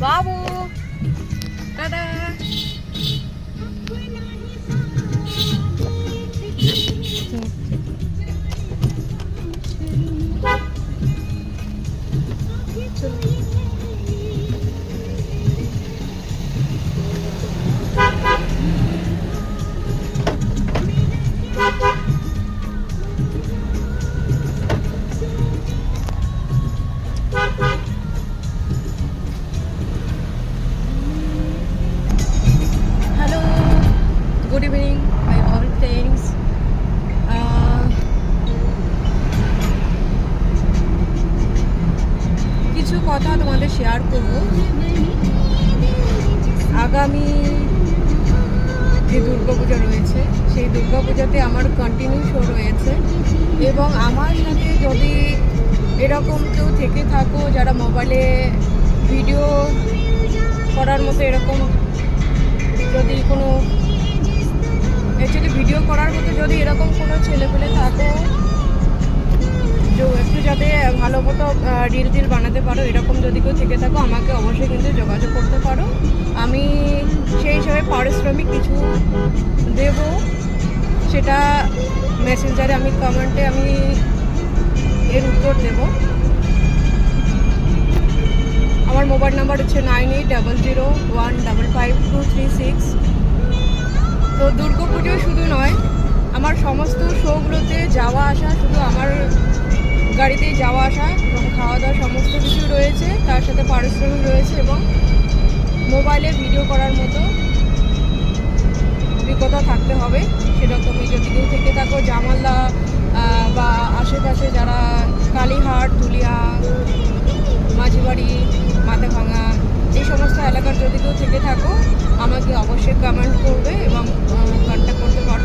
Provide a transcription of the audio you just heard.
বাবু দাদা good evening my all friends. কিছু কথা তোমাদের শেয়ার করব। আগামী যে দুর্গাপূজা রয়েছে সেই দুর্গাপূজাতে আমার কন্টিনিউ শো রয়েছে এবং আমার সাথে যদি এরকম কেউ থেকে থাকো যারা মোবাইলে ভিডিও করার মতো এরকম যদি কোনো অ্যাকচুয়ালি ভিডিও করার মতো যদি এরকম কোনো ছেলেপেলে থাকো যে একটু যাতে ভালো মতো রিল বানাতে পারো এরকম যদি কেউ থেকে থাকো আমাকে অবশ্যই কিন্তু যোগাযোগ করতে পারো। আমি সেই হিসাবে পারিশ্রমিক কিছু দেব, সেটা মেসেঞ্জারে আমি কমেন্টে আমি এর উত্তর দেব। আমার মোবাইল নাম্বার হচ্ছে 9800155236। তো দুর্গাপুজো শুধু নয়, আমার সমস্ত শোগুলোতে যাওয়া আসা, শুধু আমার গাড়িতেই যাওয়া আসা এবং খাওয়া দাওয়া সমস্ত কিছু রয়েছে, তার সাথে পারিশ্রমিক রয়েছে এবং মোবাইলে ভিডিও করার মতো অভিজ্ঞতা থাকতে হবে। সেরকমই যদি কেউ থেকে থাকো জামালদা বা আশেপাশে যারা কালীহাট, ধুলিয়া, মাঝিবাড়ি, মাথাভাঙা এই সমস্ত এলাকার যদি কেউ থেকে থাকো আমাকে অবশ্যই কমেন্ট করবে এবং কন্ট্যাক্ট করতে পারো।